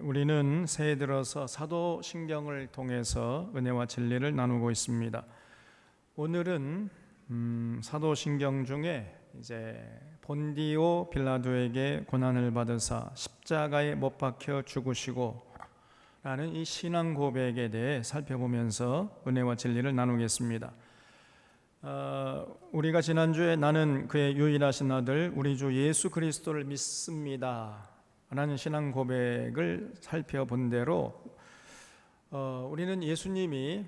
우리는 새해 들어서 사도신경을 통해서 은혜와 진리를 나누고 있습니다. 오늘은 사도신경 중에 이제 본디오 빌라도에게 고난을 받으사 십자가에 못 박혀 죽으시고 라는 이 신앙 고백에 대해 살펴보면서 은혜와 진리를 나누겠습니다. 우리가 지난주에 나는 그의 유일하신 아들 우리 주 예수 그리스도를 믿습니다 라는 신앙 고백을 살펴본 대로 우리는 예수님이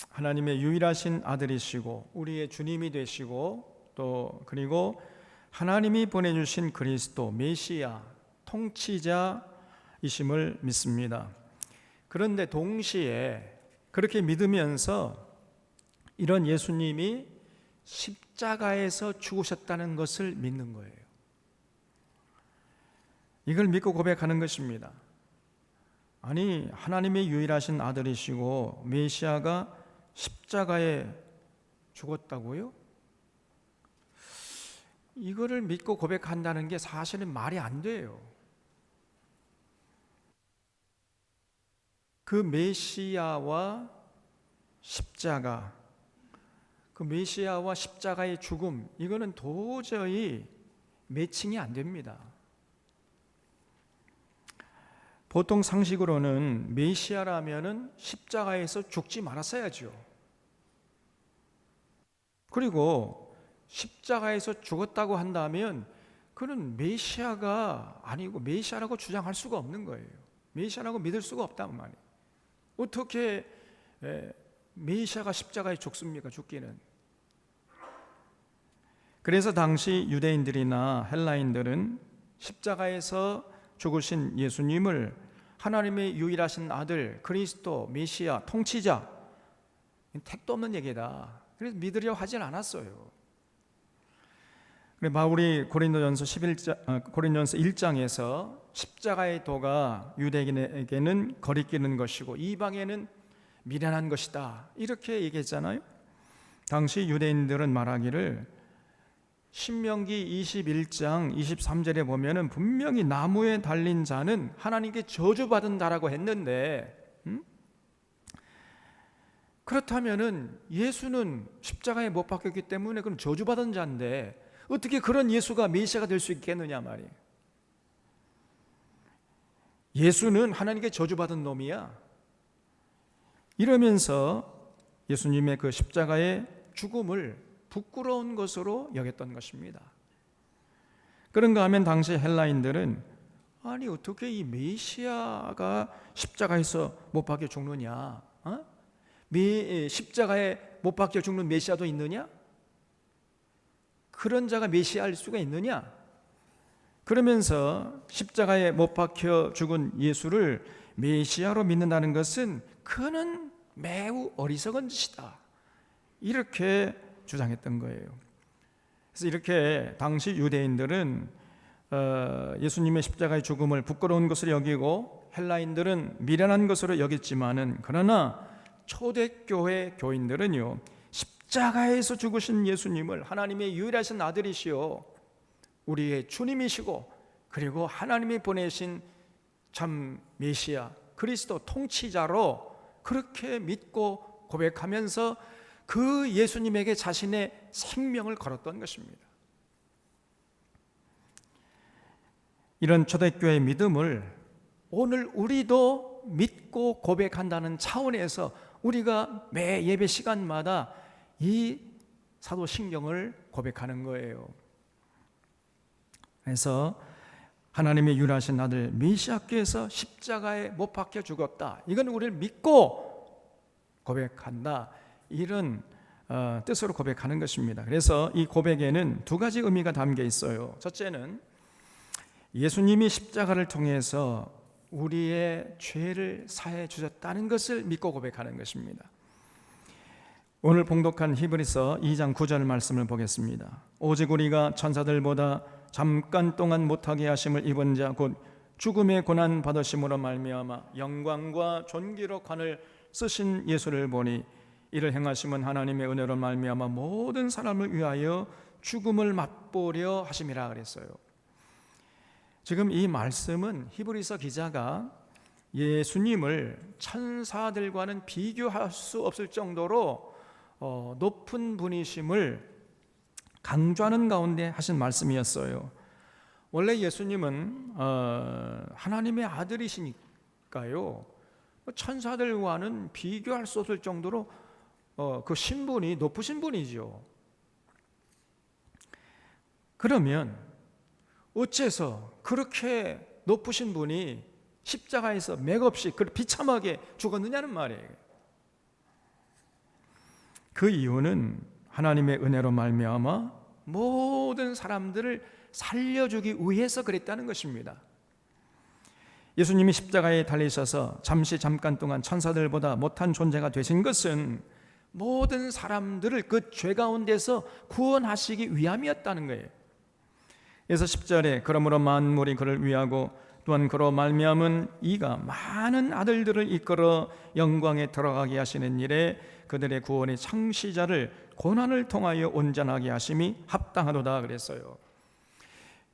하나님의 유일하신 아들이시고 우리의 주님이 되시고 또 그리고 하나님이 보내주신 그리스도 메시아 통치자이심을 믿습니다. 그런데 동시에 그렇게 믿으면서 이런 예수님이 십자가에서 죽으셨다는 것을 믿는 거예요. 이걸 믿고 고백하는 것입니다. 아니, 하나님의 유일하신 아들이시고 메시아가 십자가에 죽었다고요? 이거를 믿고 고백한다는 게 사실은 말이 안 돼요. 그 메시아와 십자가, 그 메시아와 십자가의 죽음, 이거는 도저히 매칭이 안 됩니다. 보통 상식으로는 메시아라면은 십자가에서 죽지 말았어야죠. 그리고 십자가에서 죽었다고 한다면 그는 메시아가 아니고 메시아라고 주장할 수가 없는 거예요. 메시아라고 믿을 수가 없단 말이에요. 어떻게 메시아가 십자가에 죽습니까? 죽기는. 그래서 당시 유대인들이나 헬라인들은 십자가에서 죽으신 예수님을 하나님의 유일하신 아들 그리스도 메시아 통치자, 택도 없는 얘기다. 그래서 믿으려 하진 않았어요. 바울이 고린도전서 1장에서 십자가의 도가 유대인에게는 거리끼는 것이고 이방에는 미련한 것이다 이렇게 얘기했잖아요. 당시 유대인들은 말하기를 신명기 21장 23절에 보면은 분명히 나무에 달린 자는 하나님께 저주받은다라고 했는데 그렇다면은 예수는 십자가에 못 박혔기 때문에 그럼 저주받은 자인데 어떻게 그런 예수가 메시아가 될 수 있겠느냐 말이에요. 예수는 하나님께 저주받은 놈이야. 이러면서 예수님의 그 십자가의 죽음을 부끄러운 것으로 여겼던 것입니다. 그런가 하면 당시 헬라인들은 아니 어떻게 이 메시아가 십자가에서 못 박혀 죽느냐? 십자가에 못 박혀 죽는 메시아도 있느냐? 그런 자가 메시아일 수가 있느냐? 그러면서 십자가에 못 박혀 죽은 예수를 메시아로 믿는다는 것은 그는 매우 어리석은 짓이다. 이렇게 주장했던 거예요. 그래서 이렇게 당시 유대인들은 예수님의 십자가의 죽음을 부끄러운 것으로 여기고 헬라인들은 미련한 것으로 여겼지만은 그러나 초대교회 교인들은요 십자가에서 죽으신 예수님을 하나님의 유일하신 아들이시오 우리의 주님이시고 그리고 하나님이 보내신 참 메시아 그리스도 통치자로 그렇게 믿고 고백하면서 그 예수님에게 자신의 생명을 걸었던 것입니다. 이런 초대교회의 믿음을 오늘 우리도 믿고 고백한다는 차원에서 우리가 매 예배 시간마다 이 사도신경을 고백하는 거예요. 그래서 하나님의 유일하신 아들 메시아께서 십자가에 못 박혀 죽었다. 이건 우리를 믿고 고백한다. 이런 뜻으로 고백하는 것입니다. 그래서 이 고백에는 두 가지 의미가 담겨 있어요. 첫째는 예수님이 십자가를 통해서 우리의 죄를 사해 주셨다는 것을 믿고 고백하는 것입니다. 오늘 봉독한 히브리서 2장 9절 말씀을 보겠습니다. 오직 우리가 천사들보다 잠깐 동안 못하게 하심을 입은 자 곧 죽음의 고난 받으심으로 말미암아 영광과 존귀로 관을 쓰신 예수를 보니 이를 행하심은 하나님의 은혜로 말미암아 모든 사람을 위하여 죽음을 맛보려 하심이라 그랬어요. 지금 이 말씀은 히브리서 기자가 예수님을 천사들과는 비교할 수 없을 정도로 높은 분이심을 강조하는 가운데 하신 말씀이었어요. 원래 예수님은 하나님의 아들이시니까요, 천사들과는 비교할 수 없을 정도로 그 신분이 높으신 분이죠. 그러면 어째서 그렇게 높으신 분이 십자가에서 맥없이 비참하게 죽었느냐는 말이에요. 그 이유는 하나님의 은혜로 말미암아 모든 사람들을 살려주기 위해서 그랬다는 것입니다. 예수님이 십자가에 달리셔서 잠깐 동안 천사들보다 못한 존재가 되신 것은 모든 사람들을 그 죄 가운데서 구원하시기 위함이었다는 거예요. 그래서 10절에 그러므로 만물이 그를 위하고 또한 그로 말미암은 이가 많은 아들들을 이끌어 영광에 들어가게 하시는 일에 그들의 구원의 창시자를 고난을 통하여 온전하게 하심이 합당하도다 그랬어요.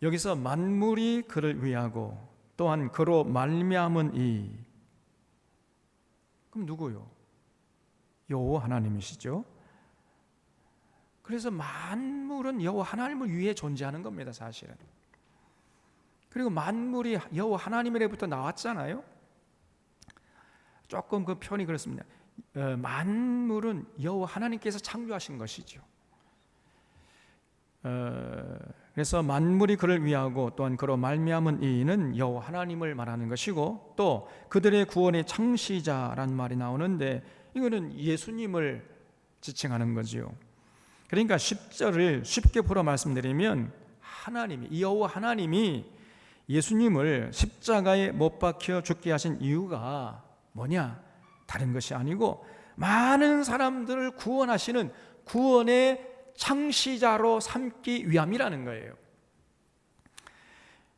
여기서 만물이 그를 위하고 또한 그로 말미암은 이, 그럼 누구요? 여호와 하나님이시죠. 그래서 만물은 여호와 하나님을 위해 존재하는 겁니다, 사실은. 그리고 만물이 여호와 하나님으로부터 나왔잖아요. 조금 그 표현이 그렇습니다. 만물은 여호와 하나님께서 창조하신 것이죠. 그래서 만물이 그를 위하고 또한 그로 말미암은 이는 여호와 하나님을 말하는 것이고, 또 그들의 구원의 창시자란 말이 나오는데 이거는 예수님을 지칭하는 거지요. 그러니까 10절을 쉽게 풀어 말씀드리면 하나님이, 여호와 하나님이 예수님을 십자가에 못 박혀 죽게 하신 이유가 뭐냐? 다른 것이 아니고 많은 사람들을 구원하시는 구원의 창시자로 삼기 위함이라는 거예요.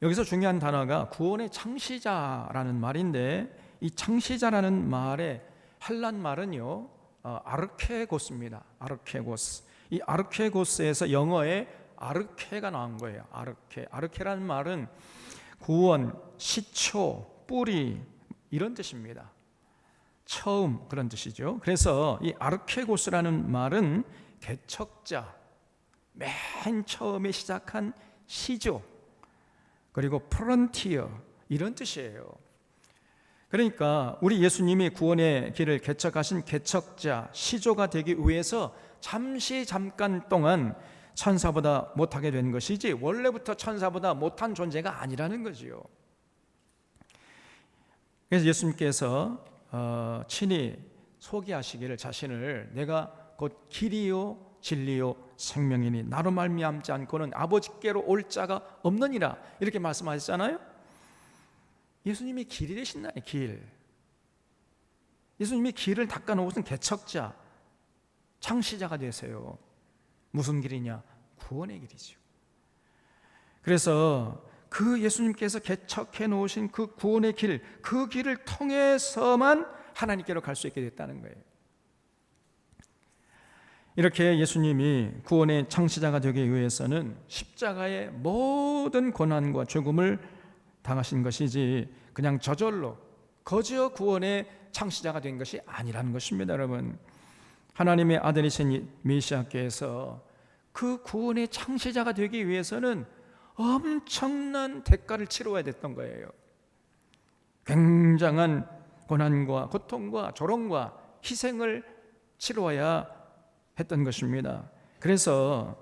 여기서 중요한 단어가 구원의 창시자라는 말인데, 이 창시자라는 말의 헬란 말은요, 아르케고스입니다. 아르케고스. 이 아르케고스에서 영어에 아르케가 나온 거예요. 아르케라는 말은 구원, 시초, 뿌리 이런 뜻입니다. 처음 그런 뜻이죠. 그래서 이 아르케고스라는 말은 개척자, 맨 처음에 시작한 시조, 그리고 프론티어 이런 뜻이에요. 그러니까 우리 예수님이 구원의 길을 개척하신 개척자, 시조가 되기 위해서 잠깐 동안 천사보다 못하게 된 것이지 원래부터 천사보다 못한 존재가 아니라는 거지요. 그래서 예수님께서 친히 소개하시기를 자신을 내가 곧 길이요 진리요 생명이니 나로 말미암지 않고는 아버지께로 올 자가 없느니라 이렇게 말씀하셨잖아요. 예수님이 길이 되신다니, 길. 예수님이 길을 닦아놓으신 개척자, 창시자가 되세요. 무슨 길이냐? 구원의 길이죠. 그래서 그 예수님께서 개척해 놓으신 그 구원의 길, 그 길을 통해서만 하나님께로 갈 수 있게 됐다는 거예요. 이렇게 예수님이 구원의 창시자가 되기 위해서는 십자가의 모든 고난과 죽음을 당하신 것이지 그냥 저절로 거저 구원의 창시자가 된 것이 아니라는 것입니다. 여러분, 하나님의 아들이신 메시아께서 그 구원의 창시자가 되기 위해서는 엄청난 대가를 치러야 됐던 거예요. 굉장한 고난과 고통과 조롱과 희생을 치러야 했던 것입니다. 그래서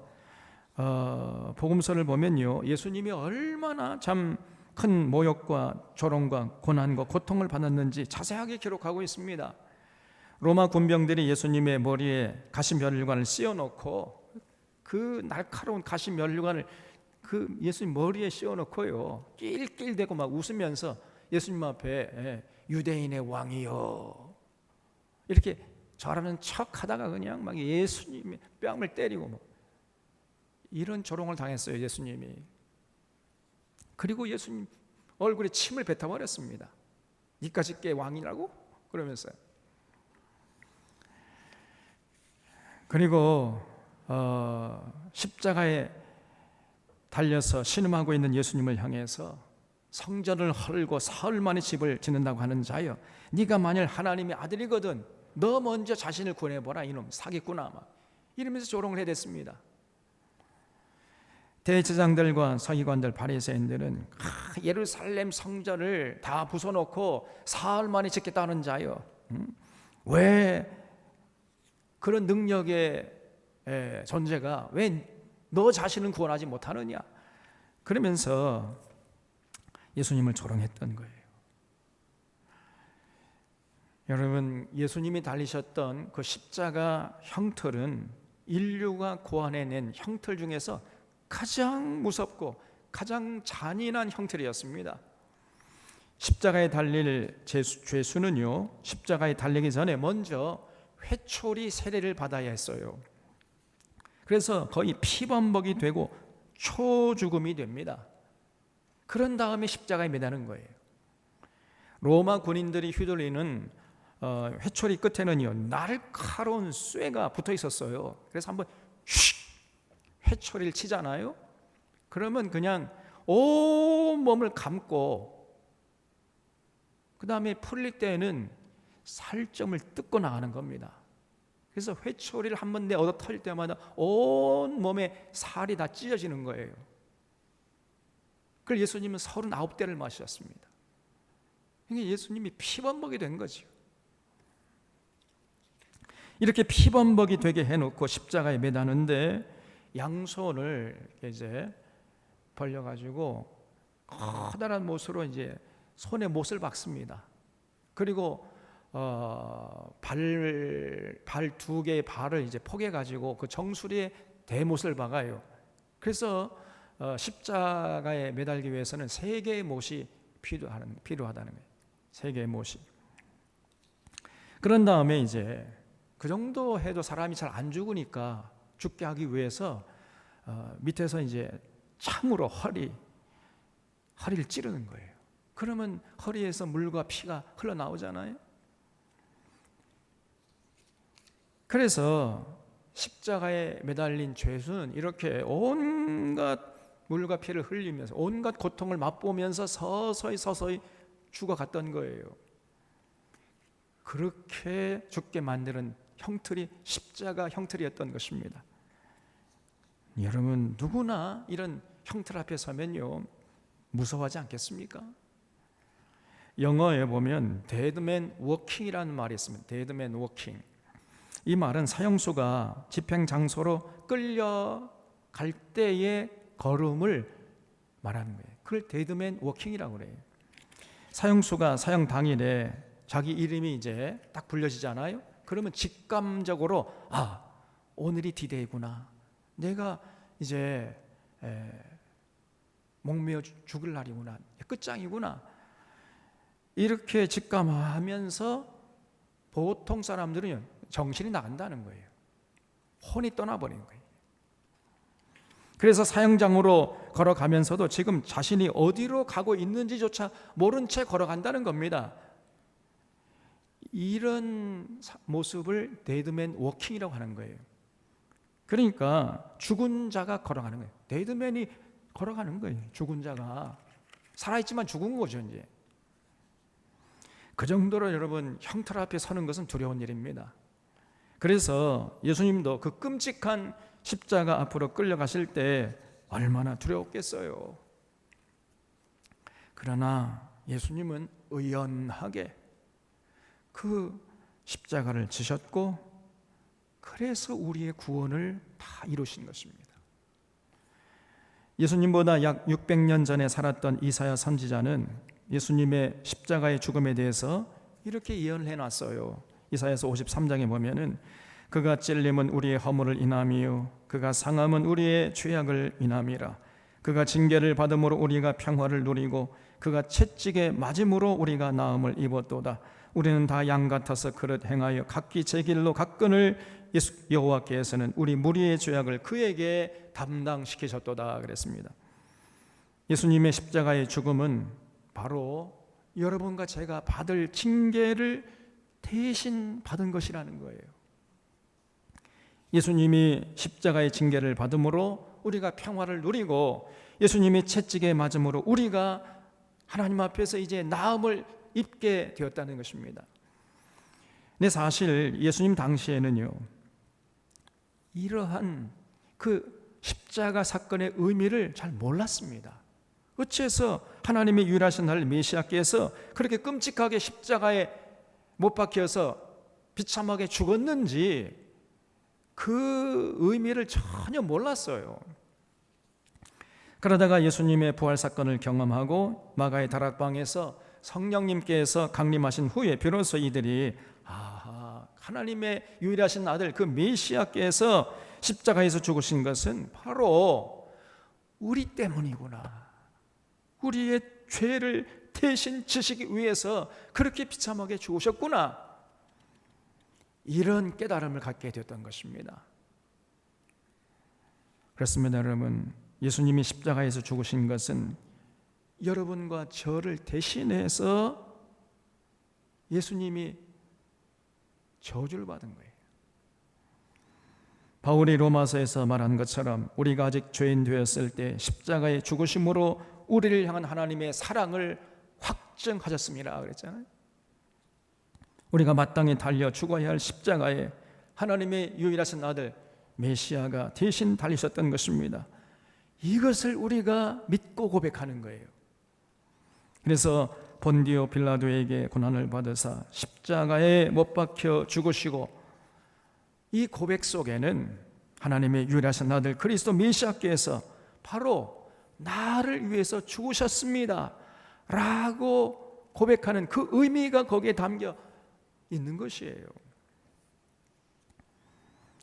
복음서를 보면요, 예수님이 얼마나 참 큰 모욕과 조롱과 고난과 고통을 받았는지 자세하게 기록하고 있습니다. 로마 군병들이 예수님의 머리에 가시면류관을 씌워놓고 그 날카로운 가시면류관을 그 예수님 머리에 씌워놓고요, 낄낄대고 막 웃으면서 예수님 앞에 유대인의 왕이요 이렇게 저라는 척하다가 그냥 막 예수님의 뺨을 때리고 뭐 이런 조롱을 당했어요, 예수님이. 그리고 예수님 얼굴에 침을 뱉어버렸습니다. 니까지 께 왕이라고? 그러면서요. 그리고 십자가에 달려서 신음하고 있는 예수님을 향해서 성전을 헐고 사흘 만에 집을 짓는다고 하는 자여, 네가 만일 하나님의 아들이거든 너 먼저 자신을 구해보라. 이놈 사기꾼아. 막 이러면서 조롱을 해댔습니다. 대제사장들과 서기관들 바리새인들은 예루살렘 성전을 다 부숴놓고 사흘 만에 짓겠다는 자여, 왜 그런 능력의 존재가 왜 너 자신은 구원하지 못하느냐, 그러면서 예수님을 조롱했던 거예요. 여러분, 예수님이 달리셨던 그 십자가 형틀은 인류가 고안해낸 형틀 중에서 가장 무섭고 가장 잔인한 형틀이었습니다. 십자가에 달릴 죄수는요, 십자가에 달리기 전에 먼저 회초리 세례를 받아야 했어요. 그래서 거의 피범벅이 되고 초죽음이 됩니다. 그런 다음에 십자가에 매다는 거예요. 로마 군인들이 휘둘리는 회초리 끝에는요, 날카로운 쇠가 붙어 있었어요. 그래서 한번 휙 회초리를 치잖아요. 그러면 그냥 온 몸을 감고 그 다음에 풀릴 때는 살점을 뜯고 나가는 겁니다. 그래서 회초리를 한번 내 얻어 털 때마다 온 몸에 살이 다 찢어지는 거예요. 그걸 예수님은 39대를 마셨습니다. 그러니까 예수님이 피범벅이 된 거죠. 이렇게 피범벅이 되게 해놓고 십자가에 매다는데 양손을 이제 벌려가지고 커다란 못으로 이제 손에 못을 박습니다. 그리고 발 두 개의 발을 이제 포개가지고 그 정수리에 대못을 박아요. 그래서 십자가에 매달기 위해서는 세 개의 못이 필요하다는 거예요. 세 개의 못이. 그런 다음에 이제 그 정도 해도 사람이 잘 안 죽으니까 죽게 하기 위해서 밑에서 이제 창으로 허리를 찌르는 거예요. 그러면 허리에서 물과 피가 흘러나오잖아요. 그래서 십자가에 매달린 죄수는 이렇게 온갖 물과 피를 흘리면서 온갖 고통을 맛보면서 서서히 죽어갔던 거예요. 그렇게 죽게 만드는 형틀이 십자가 형틀이었던 것입니다. 여러분, 누구나 이런 형틀 앞에 서면요 무서워하지 않겠습니까? 영어에 보면 데드맨 워킹이라는 말이 있습니다. 데드맨 워킹. 이 말은 사형수가 집행 장소로 끌려갈 때의 걸음을 말하는 거예요. 그걸 데드맨 워킹이라고 그래요. 사형수가 사형 당일에 자기 이름이 이제 딱 불려지잖아요. 그러면 직감적으로 오늘이 디데이구나. 내가 이제 목매어 죽을 날이구나. 끝장이구나. 이렇게 직감하면서 보통 사람들은 정신이 나간다는 거예요. 혼이 떠나버리는 거예요. 그래서 사형장으로 걸어가면서도 지금 자신이 어디로 가고 있는지조차 모른 채 걸어간다는 겁니다. 이런 모습을 데드맨 워킹이라고 하는 거예요. 그러니까 죽은 자가 걸어가는 거예요. 데드맨이 걸어가는 거예요. 죽은 자가 살아있지만 죽은 거죠. 이제 그 정도로 여러분 형틀 앞에 서는 것은 두려운 일입니다. 그래서 예수님도 그 끔찍한 십자가 앞으로 끌려가실 때 얼마나 두려웠겠어요. 그러나 예수님은 의연하게 그 십자가를 지셨고 그래서 우리의 구원을 다 이루신 것입니다. 예수님보다 약 600년 전에 살았던 이사야 선지자는 예수님의 십자가의 죽음에 대해서 이렇게 예언을 해놨어요. 이사야서 53장에 보면은 그가 찔림은 우리의 허물을 인함이요 그가 상함은 우리의 죄악을 인함이라. 그가 징계를 받음으로 우리가 평화를 누리고 그가 채찍에 맞음으로 우리가 나음을 입었도다. 우리는 다 양 같아서 그릇 행하여 각기 제 길로 갔거늘 여호와께서는 우리 무리의 죄악을 그에게 담당시키셨도다 그랬습니다. 예수님의 십자가의 죽음은 바로 여러분과 제가 받을 징계를 대신 받은 것이라는 거예요. 예수님이 십자가의 징계를 받음으로 우리가 평화를 누리고 예수님이 채찍에 맞음으로 우리가 하나님 앞에서 이제 나음을 입게 되었다는 것입니다. 근데 사실 예수님 당시에는요, 이러한 그 십자가 사건의 의미를 잘 몰랐습니다. 어째서 하나님의 유일하신 아들 메시아께서 그렇게 끔찍하게 십자가에 못 박혀서 비참하게 죽었는지 그 의미를 전혀 몰랐어요. 그러다가 예수님의 부활 사건을 경험하고 마가의 다락방에서 성령님께서 강림하신 후에 비로소 이들이 하나님의 유일하신 아들 그 메시아께서 십자가에서 죽으신 것은 바로 우리 때문이구나, 우리의 죄를 대신 지시기 위해서 그렇게 비참하게 죽으셨구나, 이런 깨달음을 갖게 되었던 것입니다. 그렇습니다. 여러분, 예수님이 십자가에서 죽으신 것은 여러분과 저를 대신해서 예수님이 저주를 받은 거예요. 바울이 로마서에서 말한 것처럼 우리가 아직 죄인 되었을 때 십자가의 죽으심으로 우리를 향한 하나님의 사랑을 확증하셨습니다 그랬잖아요. 우리가 마땅히 달려 죽어야 할 십자가에 하나님의 유일하신 아들 메시아가 대신 달리셨던 것입니다. 이것을 우리가 믿고 고백하는 거예요. 그래서 본디오 빌라도에게 고난을 받으사 십자가에 못 박혀 죽으시고, 이 고백 속에는 하나님의 유일하신 아들 그리스도 메시아께서 바로 나를 위해서 죽으셨습니다 라고 고백하는 그 의미가 거기에 담겨 있는 것이에요.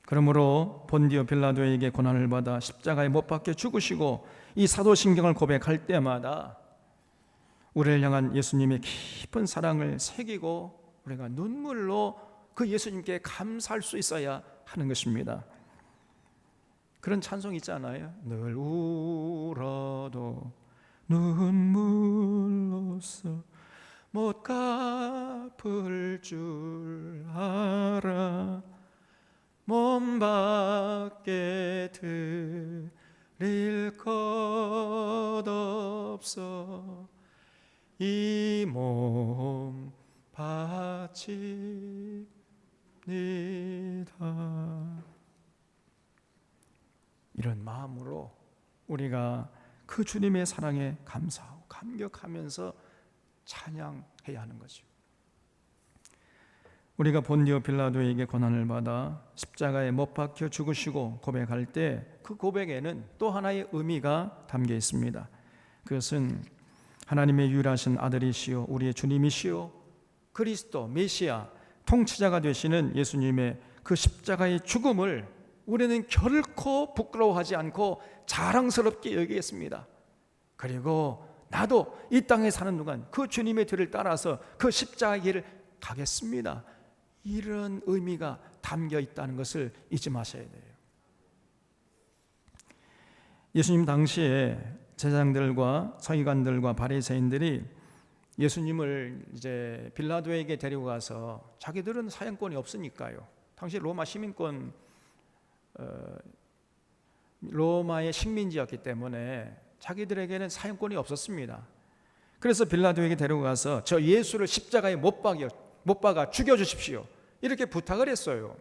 그러므로 본디오 빌라도에게 고난을 받아 십자가에 못 박혀 죽으시고 이 사도신경을 고백할 때마다 우리를 향한 예수님의 깊은 사랑을 새기고 우리가 눈물로 그 예수님께 감사할 수 있어야 하는 것입니다. 그런 찬송이 있잖아요. 늘 울어도 눈물로써 못 갚을 줄 알아 몸 밖에 드릴 것 없어 이 몸 바칩니다. 이런 마음으로 우리가 그 주님의 사랑에 감사하고 감격하면서 찬양해야 하는 거죠. 우리가 본디오 빌라도에게 고난을 받아 십자가에 못 박혀 죽으시고 고백할 때 그 고백에는 또 하나의 의미가 담겨 있습니다. 그것은 하나님의 유일하신 아들이시요 우리의 주님이시요 그리스도 메시아 통치자가 되시는 예수님의 그 십자가의 죽음을 우리는 결코 부끄러워하지 않고 자랑스럽게 여기겠습니다. 그리고 나도 이 땅에 사는 동안 그 주님의 뒤를 따라서 그 십자가의 길을 가겠습니다. 이런 의미가 담겨 있다는 것을 잊지 마셔야 돼요. 예수님 당시에 제사장들과 서기관들과 바리새인들이 예수님을 이제 빌라도에게 데리고 가서 자기들은 사형권이 없으니까요. 당시 로마 시민권, 로마의 식민지였기 때문에 자기들에게는 사형권이 없었습니다. 그래서 빌라도에게 데리고 가서 저 예수를 십자가에 못 박아 죽여주십시오 이렇게 부탁을 했어요.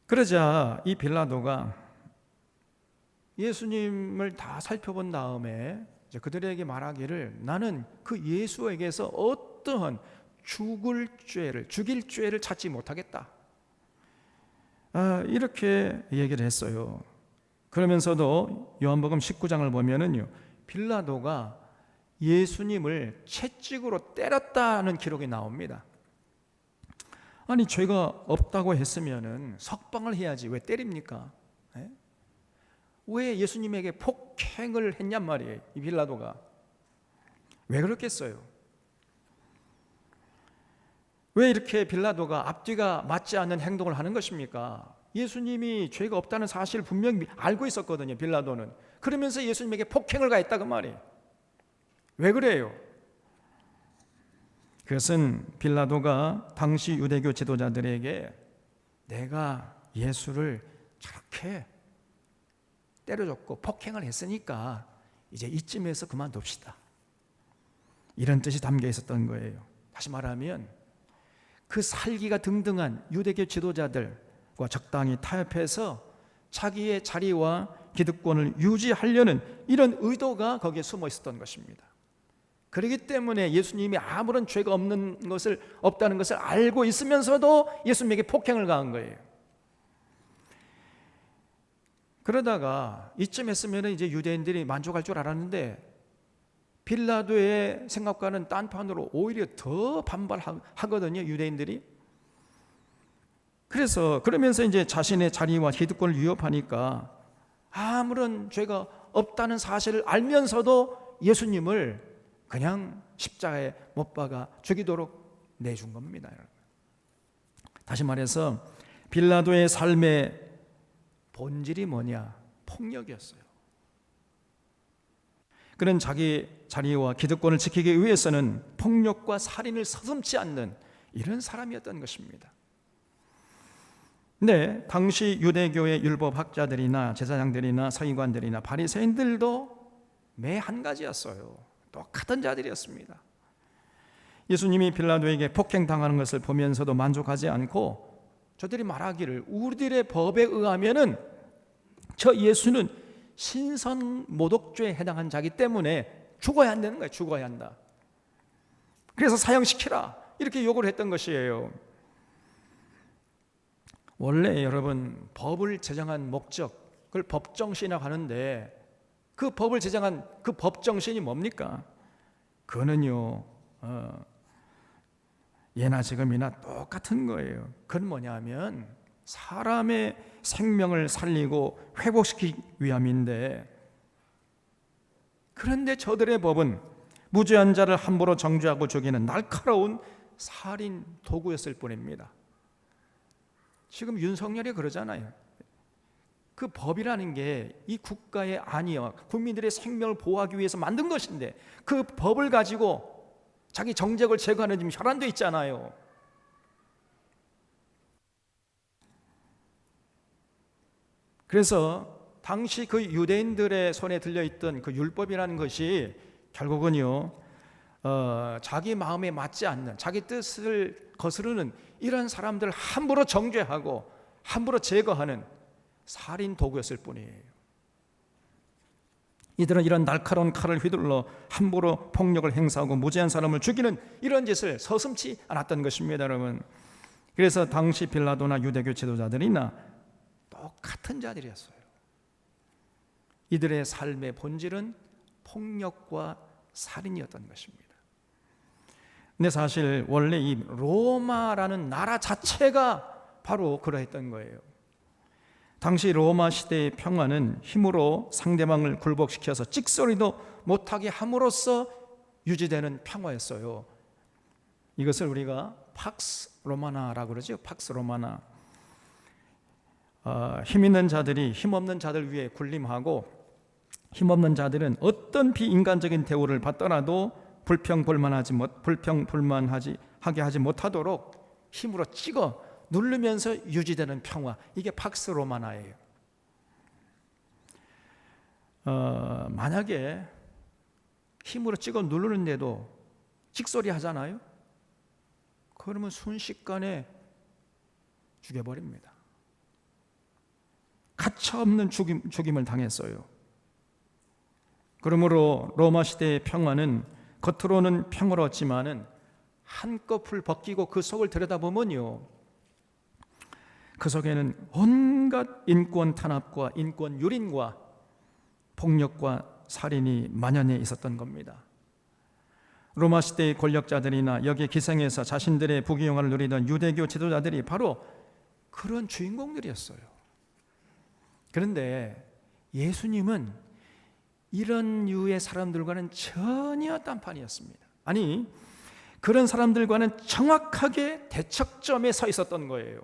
그러자 이 빌라도가 예수님을 다 살펴본 다음에 그들에게 말하기를 나는 그 예수에게서 어떠한 죽일 죄를 찾지 못하겠다 이렇게 얘기를 했어요. 그러면서도 요한복음 19장을 보면은요 빌라도가 예수님을 채찍으로 때렸다는 기록이 나옵니다. 아니 죄가 없다고 했으면은 석방을 해야지 왜 때립니까? 왜 예수님에게 폭행을 했냔 말이에요. 이 빌라도가 왜 그렇겠어요? 왜 이렇게 빌라도가 앞뒤가 맞지 않는 행동을 하는 것입니까? 예수님이 죄가 없다는 사실을 분명히 알고 있었거든요. 빌라도는. 그러면서 예수님에게 폭행을 가했다 그 말이에요. 왜 그래요? 그것은 빌라도가 당시 유대교 지도자들에게 내가 예수를 저렇게 때려줬고 폭행을 했으니까 이제 이쯤에서 그만둡시다. 이런 뜻이 담겨 있었던 거예요. 다시 말하면 그 살기가 등등한 유대교 지도자들과 적당히 타협해서 자기의 자리와 기득권을 유지하려는 이런 의도가 거기에 숨어 있었던 것입니다. 그렇기 때문에 예수님이 아무런 죄가 없다는 것을 알고 있으면서도 예수님에게 폭행을 가한 거예요. 그러다가 이쯤 했으면 이제 유대인들이 만족할 줄 알았는데 빌라도의 생각과는 딴판으로 오히려 더 반발하거든요, 유대인들이. 그러면서 이제 자신의 자리와 기득권을 위협하니까 아무런 죄가 없다는 사실을 알면서도 예수님을 그냥 십자가에 못 박아 죽이도록 내준 겁니다. 다시 말해서 빌라도의 삶의 본질이 뭐냐? 폭력이었어요. 그는 자기 자리와 기득권을 지키기 위해서는 폭력과 살인을 서슴지 않는 이런 사람이었던 것입니다. 네, 당시 유대교의 율법학자들이나 제사장들이나 서기관들이나 바리새인들도 매 한 가지였어요. 똑같은 자들이었습니다. 예수님이 빌라도에게 폭행당하는 것을 보면서도 만족하지 않고 저들이 말하기를 우리들의 법에 의하면은 저 예수는 신선모독죄에 해당한 자기 때문에 죽어야 한다는 거예요. 죽어야 한다. 그래서 사형시키라 이렇게 요구를 했던 것이에요. 원래 여러분 법을 제정한 목적, 그걸 법정신이라고 하는데 그 법을 제정한 그 법정신이 뭡니까? 그거는요 예나 지금이나 똑같은 거예요. 그건 뭐냐면 사람의 생명을 살리고 회복시키기 위함인데, 그런데 저들의 법은 무죄한 자를 함부로 정죄하고 죽이는 날카로운 살인 도구였을 뿐입니다. 지금 윤석열이 그러잖아요. 그 법이라는 게 이 국가의 안위와 국민들의 생명을 보호하기 위해서 만든 것인데 그 법을 가지고 자기 정적을 제거하는 지금 혈안돼 있잖아요. 그래서 당시 그 유대인들의 손에 들려있던 그 율법이라는 것이 결국은요 자기 마음에 맞지 않는, 자기 뜻을 거스르는 이런 사람들을 함부로 정죄하고 함부로 제거하는 살인 도구였을 뿐이에요. 이들은 이런 날카로운 칼을 휘둘러 함부로 폭력을 행사하고 무죄한 사람을 죽이는 이런 짓을 서슴지 않았던 것입니다, 여러분. 그래서 당시 빌라도나 유대교 지도자들이나 똑같은 자들이었어요. 이들의 삶의 본질은 폭력과 살인이었던 것입니다. 근데 사실 원래 이 로마라는 나라 자체가 바로 그러했던 거예요. 당시 로마 시대의 평화는 힘으로 상대방을 굴복시켜서 찍소리도 못하게 함으로써 유지되는 평화였어요. 이것을 우리가 팍스 로마나라고 그러죠. 팍스 로마나. 힘 있는 자들이 힘없는 자들 위에 군림하고 힘없는 자들은 어떤 비인간적인 대우를 받더라도 불평불만하게 하지 못하도록 힘으로 찍어 누르면서 유지되는 평화, 이게 팍스 로마나예요. 만약에 힘으로 찍어 누르는데도 찍소리 하잖아요. 그러면 순식간에 죽여버립니다. 가차없는 죽임을 당했어요. 그러므로 로마 시대의 평화는 겉으로는 평화로웠지만은 한꺼풀 벗기고 그 속을 들여다보면요, 그 속에는 온갖 인권 탄압과 인권 유린과 폭력과 살인이 만연해 있었던 겁니다. 로마 시대의 권력자들이나 여기에 기생해서 자신들의 부귀영화를 누리던 유대교 지도자들이 바로 그런 주인공들이었어요. 그런데 예수님은 이런 유의 사람들과는 전혀 딴판이었습니다. 아니, 그런 사람들과는 정확하게 대척점에 서 있었던 거예요.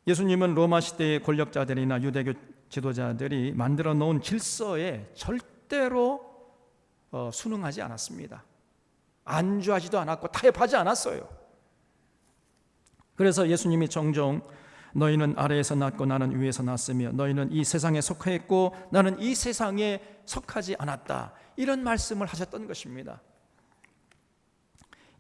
예수님은 로마 시대의 권력자들이나 유대교 지도자들이 만들어 놓은 질서에 절대로 순응하지 않았습니다. 안주하지도 않았고 타협하지 않았어요. 그래서 예수님이 종종 너희는 아래에서 났고 나는 위에서 났으며 너희는 이 세상에 속하였고 나는 이 세상에 속하지 않았다, 이런 말씀을 하셨던 것입니다.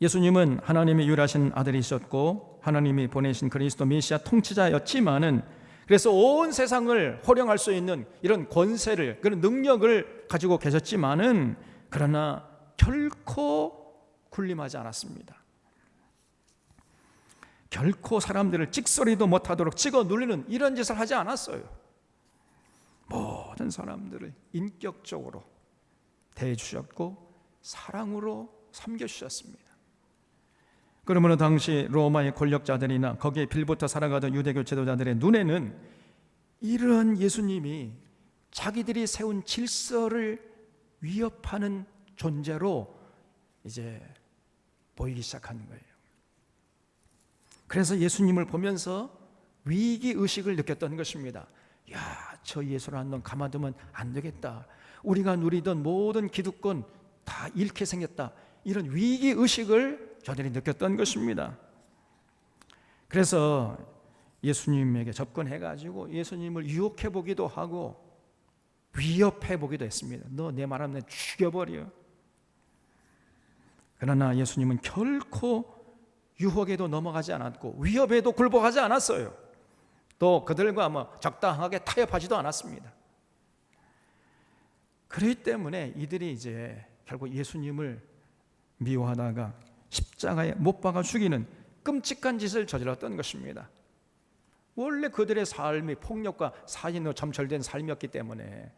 예수님은 하나님의 유일하신 아들이셨고 하나님이 보내신 그리스도 메시아 통치자였지만은, 그래서 온 세상을 호령할 수 있는 이런 권세를, 그런 능력을 가지고 계셨지만은, 그러나 결코 군림하지 않았습니다. 결코 사람들을 찍소리도 못하도록 찍어 누르는 이런 짓을 하지 않았어요. 모든 사람들을 인격적으로 대해주셨고 사랑으로 섬겨주셨습니다. 그러므로 당시 로마의 권력자들이나 거기에 빌붙어 살아가던 유대교 지도자들의 눈에는 이런 예수님이 자기들이 세운 질서를 위협하는 존재로 이제 보이기 시작하는 거예요. 그래서 예수님을 보면서 위기의식을 느꼈던 것입니다. 야, 저 예수라는 놈 가만두면 안 되겠다. 우리가 누리던 모든 기득권 다 잃게 생겼다. 이런 위기의식을 저들이 느꼈던 것입니다. 그래서 예수님에게 접근해가지고 예수님을 유혹해보기도 하고 위협해보기도 했습니다. 너 내 말하면 내 죽여버려. 그러나 예수님은 결코 유혹에도 넘어가지 않았고 위협에도 굴복하지 않았어요. 또 그들과 적당하게 타협하지도 않았습니다. 그렇기 때문에 이들이 이제 결국 예수님을 미워하다가 십자가에 못 박아 죽이는 끔찍한 짓을 저질렀던 것입니다. 원래 그들의 삶이 폭력과 살인으로 점철된 삶이었기 때문에.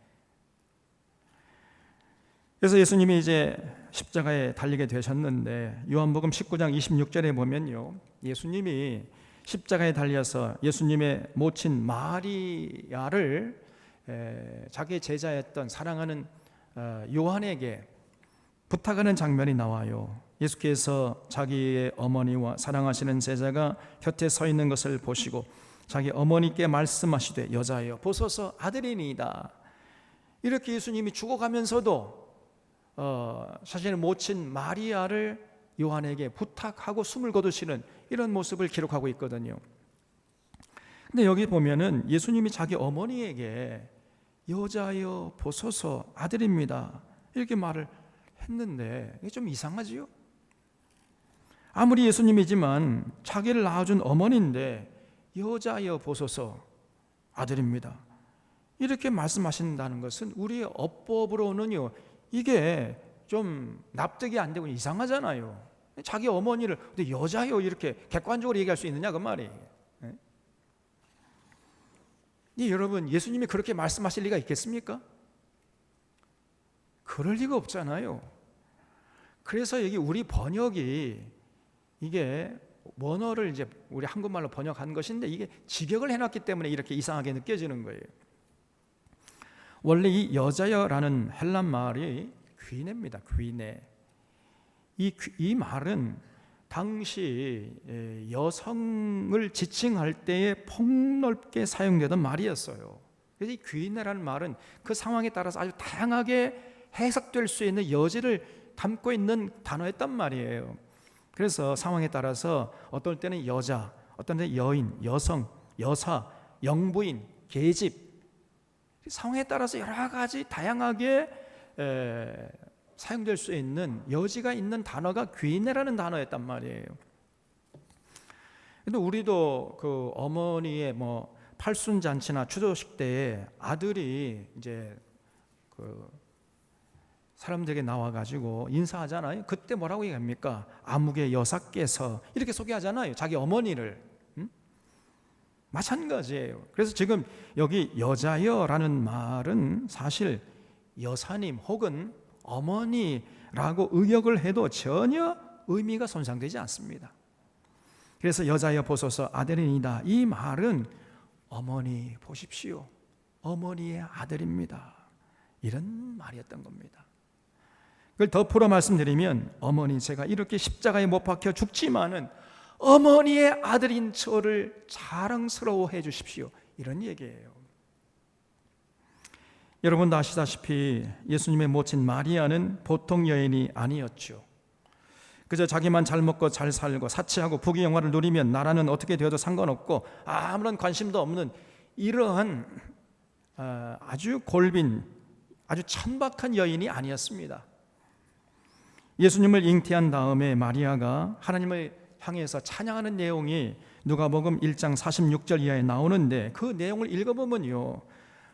그래서 예수님이 이제 십자가에 달리게 되셨는데 요한복음 19장 26절에 보면요, 예수님이 십자가에 달려서 예수님의 모친 마리아를 자기의 제자였던 사랑하는 요한에게 부탁하는 장면이 나와요. 예수께서 자기의 어머니와 사랑하시는 제자가 곁에 서 있는 것을 보시고 자기 어머니께 말씀하시되 여자여 보소서 아들이니이다. 이렇게 예수님이 죽어가면서도 자신의 모친 마리아를 요한에게 부탁하고 숨을 거두시는 이런 모습을 기록하고 있거든요. 근데 여기 보면은 예수님이 자기 어머니에게 여자여 보소서 아들입니다 이렇게 말을 했는데 이게 좀 이상하지요? 아무리 예수님이지만 자기를 낳아준 어머니인데 여자여 보소서 아들입니다 이렇게 말씀하신다는 것은 우리의 어법으로는요 이게 좀 납득이 안 되고 이상하잖아요. 자기 어머니를 근데 여자요 이렇게 객관적으로 얘기할 수 있느냐 그 말이에요. 여러분 예수님이 그렇게 말씀하실 리가 있겠습니까? 그럴 리가 없잖아요. 그래서 여기 우리 번역이 이게 원어를 이제 우리 한국말로 번역한 것인데 이게 직역을 해놨기 때문에 이렇게 이상하게 느껴지는 거예요. 원래 이 여자여라는 헬란 말이 귀네입니다. 귀네. 이 말은 당시 여성을 지칭할 때에 폭넓게 사용되던 말이었어요. 그래서 이 귀네라는 말은 그 상황에 따라서 아주 다양하게 해석될 수 있는 여지를 담고 있는 단어였단 말이에요. 그래서 상황에 따라서 어떨 때는 여자, 어떤 때는 여인, 여성, 여사, 영부인, 계집 상황에 따라서 여러 가지 다양하게 사용될 수 있는 여지가 있는 단어가 귀내라는 단어였단 말이에요. 근데 우리도 그 어머니의 팔순잔치나 추도식 때에 아들이 이제 그 사람들에게 나와가지고 인사하잖아요. 그때 뭐라고 얘기합니까? 아무개 여사께서 이렇게 소개하잖아요. 자기 어머니를. 마찬가지예요. 그래서 지금 여기 여자여라는 말은 사실 여사님 혹은 어머니라고 의역을 해도 전혀 의미가 손상되지 않습니다. 그래서 여자여 보소서 아들이니다. 이 말은 어머니 보십시오. 어머니의 아들입니다. 이런 말이었던 겁니다. 그걸 더 풀어 말씀드리면 어머니 제가 이렇게 십자가에 못 박혀 죽지만은 어머니의 아들인 저를 자랑스러워해 주십시오. 이런 얘기예요. 여러분도 아시다시피 예수님의 모친 마리아는 보통 여인이 아니었죠. 그저 자기만 잘 먹고 잘 살고 사치하고 부귀 영화를 누리면 나라는 어떻게 되어도 상관없고 아무런 관심도 없는 이러한 아주 골빈 아주 천박한 여인이 아니었습니다. 예수님을 잉태한 다음에 마리아가 하나님을 향해서 찬양하는 내용이 누가복음 1장 46절 이하에 나오는데, 그 내용을 읽어보면요,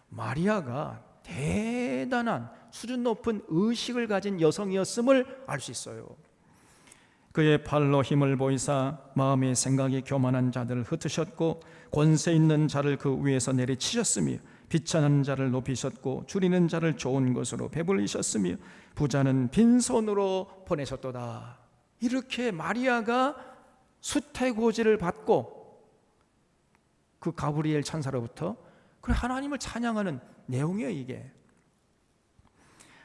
마리아가 대단한 수준 높은 의식을 가진 여성이었음을 알 수 있어요. 그의 팔로 힘을 보이사 마음의 생각이 교만한 자들을 흩으셨고 권세 있는 자를 그 위에서 내리치셨으며 비천한 자를 높이셨고 줄이는 자를 좋은 것으로 배불리셨으며 부자는 빈손으로 보내셨도다. 이렇게 마리아가 수태고지를 받고 그 가브리엘 천사로부터 그래 하나님을 찬양하는 내용이에요. 이게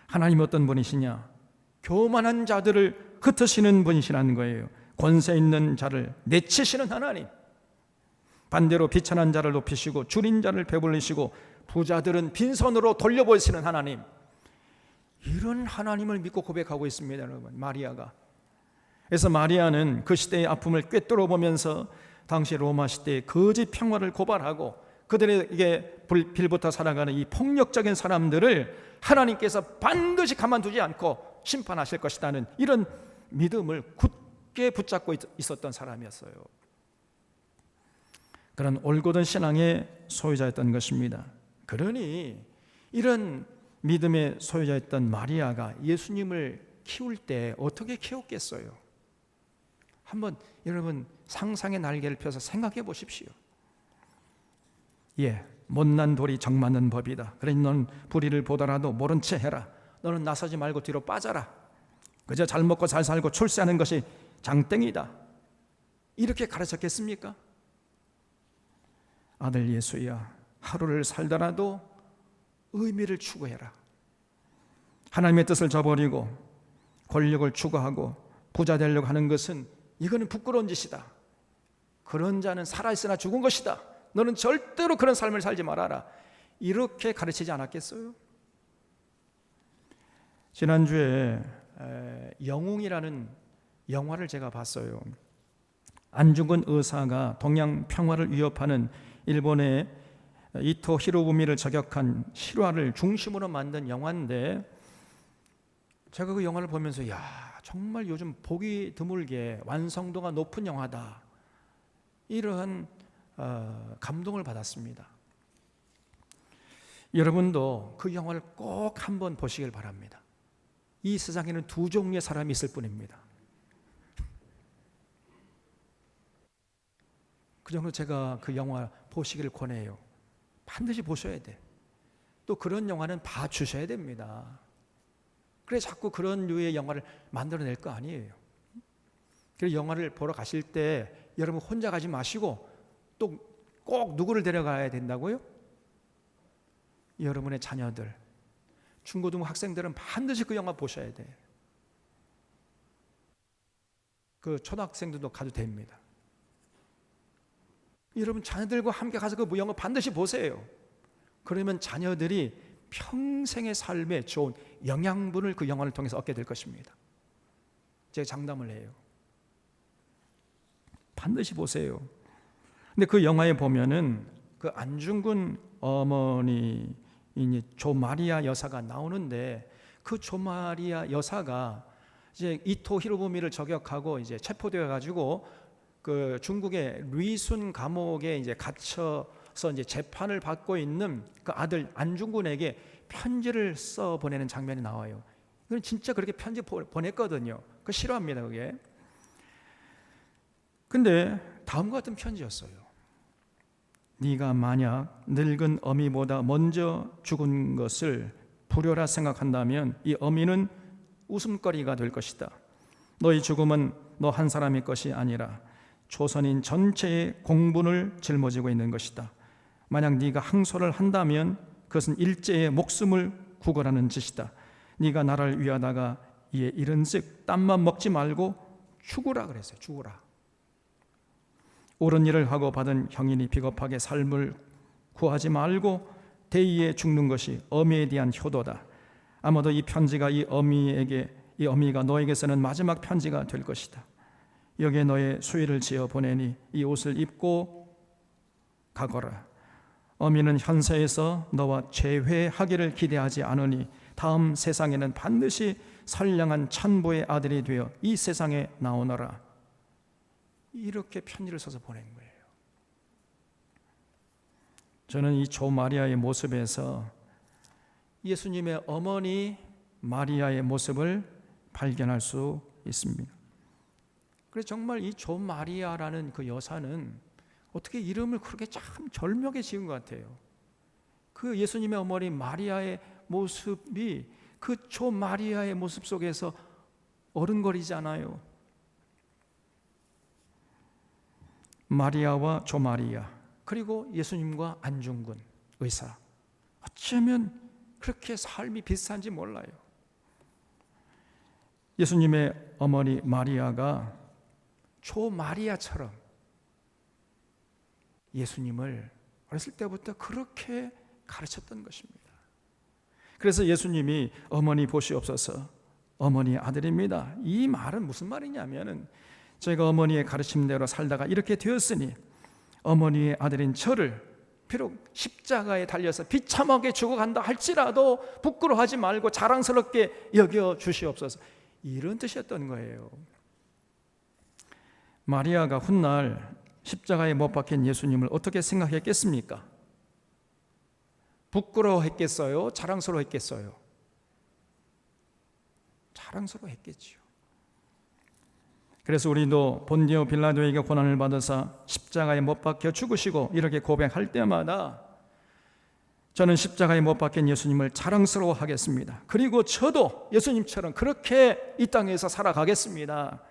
하나님 어떤 분이시냐? 교만한 자들을 흩으시는 분이시라는 거예요. 권세 있는 자를 내치시는 하나님, 반대로 비천한 자를 높이시고 줄인 자를 배불리시고 부자들은 빈손으로 돌려보시는 하나님, 이런 하나님을 믿고 고백하고 있습니다, 여러분. 마리아가. 그래서 마리아는 그 시대의 아픔을 꿰뚫어 보면서 당시 로마 시대의 거짓 평화를 고발하고 그들에게 빌붙어 살아가는 이 폭력적인 사람들을 하나님께서 반드시 가만두지 않고 심판하실 것이라는 이런 믿음을 굳게 붙잡고 있었던 사람이었어요. 그런 올곧은 신앙의 소유자였던 것입니다. 그러니 이런 믿음의 소유자였던 마리아가 예수님을 키울 때 어떻게 키웠겠어요? 한번 여러분 상상의 날개를 펴서 생각해 보십시오. 못난 돌이 정 맞는 법이다. 그러니 너는 불의를 보더라도 모른 채 해라. 너는 나서지 말고 뒤로 빠져라. 그저 잘 먹고 잘 살고 출세하는 것이 장땡이다. 이렇게 가르쳤겠습니까? 아들 예수야, 하루를 살더라도 의미를 추구해라. 하나님의 뜻을 저버리고 권력을 추구하고 부자 되려고 하는 것은 이거는 부끄러운 짓이다. 그런 자는 살아있으나 죽은 것이다. 너는 절대로 그런 삶을 살지 말아라. 이렇게 가르치지 않았겠어요? 지난주에 영웅이라는 영화를 제가 봤어요. 안중근 의사가 동양 평화를 위협하는 일본의 이토 히로부미를 저격한 실화를 중심으로 만든 영화인데, 제가 그 영화를 보면서 정말 요즘 보기 드물게 완성도가 높은 영화다, 이러한 감동을 받았습니다. 여러분도 그 영화를 꼭 한번 보시길 바랍니다. 이 세상에는 두 종류의 사람이 있을 뿐입니다. 그 정도 제가 그 영화 보시기를 권해요. 반드시 보셔야 돼. 또 그런 영화는 봐주셔야 됩니다. 그래 자꾸 그런 류의 영화를 만들어낼 거 아니에요. 그래서 영화를 보러 가실 때 여러분 혼자 가지 마시고 또 꼭 누구를 데려가야 된다고요? 여러분의 자녀들, 중고등부 학생들은 반드시 그 영화 보셔야 돼요. 그 초등학생들도 가도 됩니다. 여러분 자녀들과 함께 가서 그 영화 반드시 보세요. 그러면 자녀들이 평생의 삶에 좋은 영양분을 그 영화를 통해서 얻게 될 것입니다. 제가 장담을 해요. 반드시 보세요. 근데 그 영화에 보면은 그 안중근 어머니 조마리아 여사가 나오는데, 그 조마리아 여사가 이제 이토 히로부미를 저격하고 이제 체포되어 가지고 그 중국의 리순 감옥에 이제 갇혀서 이제 재판을 받고 있는 그 아들 안중근에게 편지를 써 보내는 장면이 나와요. 이건 진짜 그렇게 편지 보냈거든요. 그 싫어합니다, 그게. 근데 다음과 같은 편지였어요. 네가 만약 늙은 어미보다 먼저 죽은 것을 불효라 생각한다면 이 어미는 웃음거리가 될 것이다. 너의 죽음은 너 한 사람의 것이 아니라 조선인 전체의 공분을 짊어지고 있는 것이다. 만약 네가 항소를 한다면 그것은 일제의 목숨을 구걸하는 짓이다. 네가 나라를 위하다가 이에 이른즉 땀만 먹지 말고 죽으라 그랬어요. 죽으라. 옳은 일을 하고 받은 형인이 비겁하게 삶을 구하지 말고 대의에 죽는 것이 어미에 대한 효도다. 아마도 이 편지가 이 어미가 너에게서는 마지막 편지가 될 것이다. 여기에 너의 수의를 지어 보내니 이 옷을 입고 가거라. 어미는 현세에서 너와 재회하기를 기대하지 않으니 다음 세상에는 반드시 선량한 천부의 아들이 되어 이 세상에 나오너라. 이렇게 편지를 써서 보낸 거예요. 저는 이 조 마리아의 모습에서 예수님의 어머니 마리아의 모습을 발견할 수 있습니다. 그래서 정말 이 조 마리아라는 그 여사는 어떻게 이름을 그렇게 참 절묘하게 지은 것 같아요. 그 예수님의 어머니 마리아의 모습이 그 조 마리아의 모습 속에서 어른거리지 않아요. 마리아와 조 마리아, 그리고 예수님과 안중근 의사, 어쩌면 그렇게 삶이 비슷한지 몰라요. 예수님의 어머니 마리아가 조 마리아처럼 예수님을 어렸을 때부터 그렇게 가르쳤던 것입니다. 그래서 예수님이 어머니 보시옵소서, 어머니의 아들입니다. 이 말은 무슨 말이냐면은 제가 어머니의 가르침대로 살다가 이렇게 되었으니 어머니의 아들인 저를 비록 십자가에 달려서 비참하게 죽어간다 할지라도 부끄러워하지 말고 자랑스럽게 여겨 주시옵소서, 이런 뜻이었던 거예요. 마리아가 훗날 십자가에 못 박힌 예수님을 어떻게 생각했겠습니까? 부끄러워했겠어요? 자랑스러워했겠어요? 자랑스러워했겠지요. 그래서 우리도 본디오 빌라도에게 고난을 받아서 십자가에 못 박혀 죽으시고 이렇게 고백할 때마다 저는 십자가에 못 박힌 예수님을 자랑스러워하겠습니다. 그리고 저도 예수님처럼 그렇게 이 땅에서 살아가겠습니다.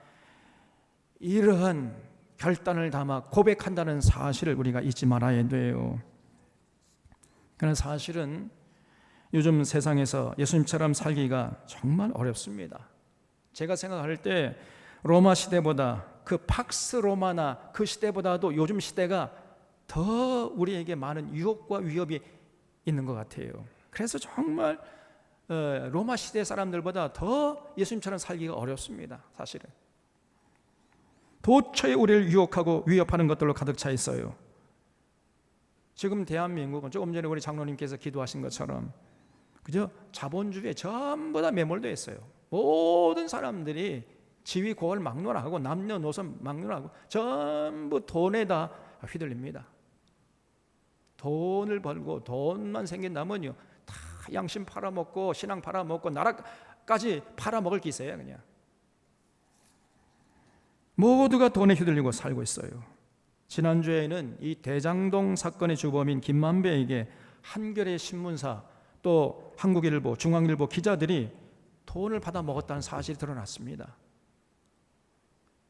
이러한 결단을 담아 고백한다는 사실을 우리가 잊지 말아야 돼요. 그러나 사실은 요즘 세상에서 예수님처럼 살기가 정말 어렵습니다. 제가 생각할 때 로마 시대보다, 그 팍스 로마나 그 시대보다도 요즘 시대가 더 우리에게 많은 유혹과 위협이 있는 것 같아요. 그래서 정말 로마 시대 사람들보다 더 예수님처럼 살기가 어렵습니다. 사실은 도처에 우리를 유혹하고 위협하는 것들로 가득 차 있어요. 지금 대한민국은 조금 전에 우리 장로님께서 기도하신 것처럼 그죠? 자본주의에 전부 다 매몰되어 있어요. 모든 사람들이 지위 고할 막론하고 남녀노소 막론하고 전부 돈에다 휘둘립니다. 돈을 벌고 돈만 생긴다면요 다 양심 팔아먹고 신앙 팔아먹고 나라까지 팔아먹을 기세예요. 그냥 모두가 돈에 휘둘리고 살고 있어요. 지난주에는 이 대장동 사건의 주범인 김만배에게 한겨레 신문사 또 한국일보, 중앙일보 기자들이 돈을 받아 먹었다는 사실이 드러났습니다.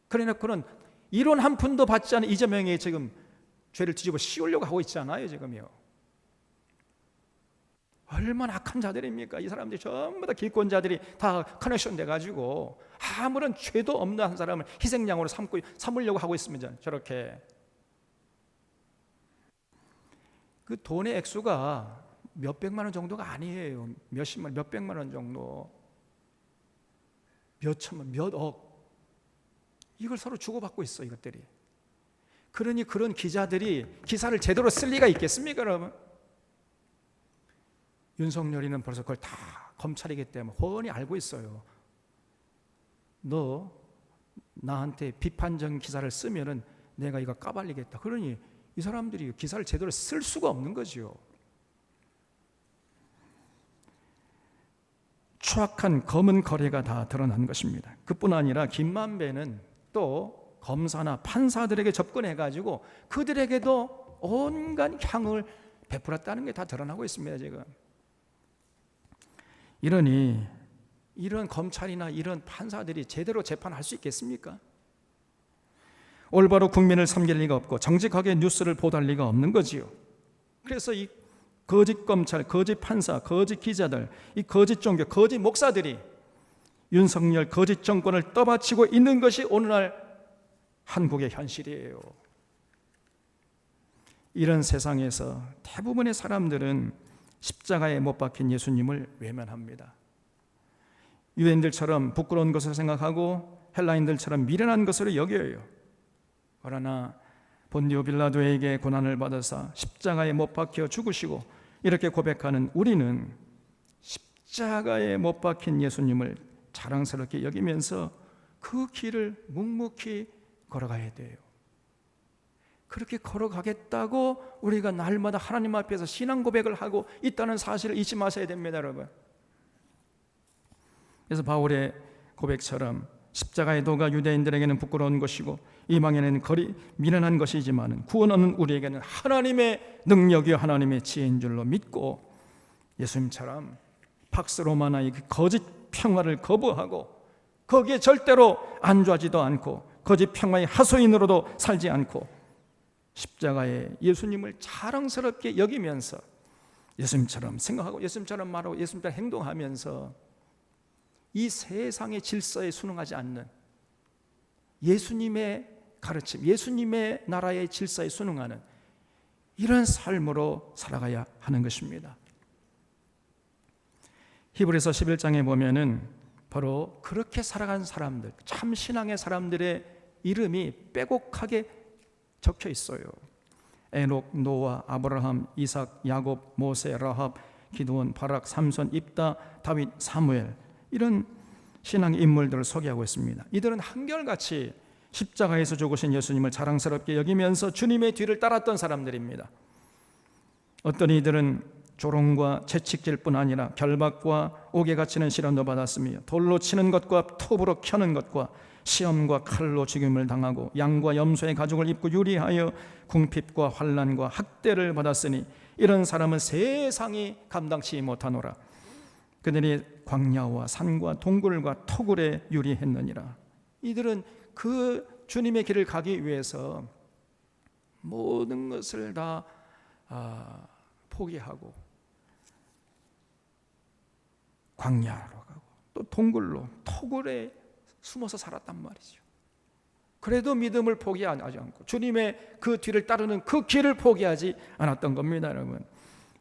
그래놓고는 이론 한 푼도 받지 않은 이재명이 지금 죄를 뒤집어 씌우려고 하고 있잖아요. 지금요. 얼마나 악한 자들입니까? 이 사람들이 전부 다 기권자들이 다 커넥션 돼가지고 아무런 죄도 없는 한 사람을 희생양으로 삼으려고 하고 있습니다. 저렇게. 그 돈의 액수가 몇백만 원 정도가 아니에요. 몇십만, 몇백만 원 정도, 몇천만, 몇억, 이걸 서로 주고받고 있어 이것들이. 그러니 그런 기자들이 기사를 제대로 쓸 리가 있겠습니까, 여러분? 윤석열이는 벌써 그걸 다 검찰이기 때문에 훤히 알고 있어요. 너 나한테 비판적 기사를 쓰면은 내가 이거 까발리겠다. 그러니 이 사람들이 기사를 제대로 쓸 수가 없는 거지요. 추악한 검은 거래가 다 드러난 것입니다. 그뿐 아니라 김만배는 또 검사나 판사들에게 접근해가지고 그들에게도 온갖 향을 베풀었다는 게 다 드러나고 있습니다. 지금 이러니 이런 검찰이나 이런 판사들이 제대로 재판할 수 있겠습니까? 올바로 국민을 섬길 리가 없고 정직하게 뉴스를 보도할 리가 없는 거지요. 그래서 이 거짓 검찰, 거짓 판사, 거짓 기자들, 이 거짓 종교, 거짓 목사들이 윤석열 거짓 정권을 떠받치고 있는 것이 오늘날 한국의 현실이에요. 이런 세상에서 대부분의 사람들은 십자가에 못 박힌 예수님을 외면합니다. 유대인들처럼 부끄러운 것을 생각하고 헬라인들처럼 미련한 것으로 여겨요. 그러나 본디오 빌라도에게 고난을 받아서 십자가에 못 박혀 죽으시고 이렇게 고백하는 우리는 십자가에 못 박힌 예수님을 자랑스럽게 여기면서 그 길을 묵묵히 걸어가야 돼요. 그렇게 걸어가겠다고 우리가 날마다 하나님 앞에서 신앙 고백을 하고 있다는 사실을 잊지 마셔야 됩니다, 여러분. 그래서 바울의 고백처럼 십자가의 도가 유대인들에게는 부끄러운 것이고 이방인에게는 거리 미련한 것이지만 구원은 우리에게는 하나님의 능력이요 하나님의 지혜인 줄로 믿고 예수님처럼 팍스 로마나의 그 거짓 평화를 거부하고 거기에 절대로 안주하지도 않고 거짓 평화의 하소인으로도 살지 않고 십자가에 예수님을 자랑스럽게 여기면서 예수님처럼 생각하고 예수님처럼 말하고 예수님처럼 행동하면서 이 세상의 질서에 순응하지 않는 예수님의 가르침, 예수님의 나라의 질서에 순응하는 이런 삶으로 살아가야 하는 것입니다. 히브리서 11장에 보면은 바로 그렇게 살아간 사람들, 참 신앙의 사람들의 이름이 빼곡하게 적혀 있어요. 에녹, 노아, 아브라함, 이삭, 야곱, 모세, 라합, 기드온, 바락, 삼손, 입다, 다윗, 사무엘, 이런 신앙의 인물들을 소개하고 있습니다. 이들은 한결같이 십자가에서 죽으신 예수님을 자랑스럽게 여기면서 주님의 뒤를 따랐던 사람들입니다. 어떤 이들은 조롱과 채찍질 뿐 아니라 결박과 옥에 갇히는 시련도 받았으며 돌로 치는 것과 톱으로 켜는 것과 시험과 칼로 죽임을 당하고 양과 염소의 가죽을 입고 유리하여 궁핍과 환난과 학대를 받았으니 이런 사람은 세상이 감당치 못하노라. 그들이 광야와 산과 동굴과 토굴에 유리했느니라. 이들은 그 주님의 길을 가기 위해서 모든 것을 다 포기하고 광야로 가고 또 동굴로 토굴에 숨어서 살았단 말이죠. 그래도 믿음을 포기하지 않고 주님의 그 뒤를 따르는 그 길을 포기하지 않았던 겁니다, 여러분.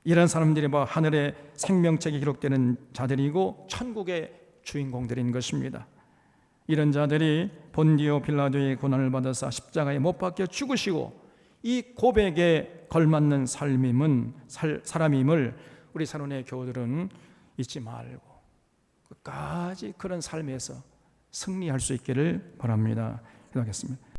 이런 사람들이 하늘의 생명책에 기록되는 자들이고 천국의 주인공들인 것입니다. 이런 자들이 본디오 빌라도의 고난을 받아서 십자가에 못 박혀 죽으시고 이 고백에 걸맞는 사람임을 우리 산원의 교우들은 잊지 말고 끝까지 그런 삶에서 승리할 수 있기를 바랍니다. 기도하겠습니다.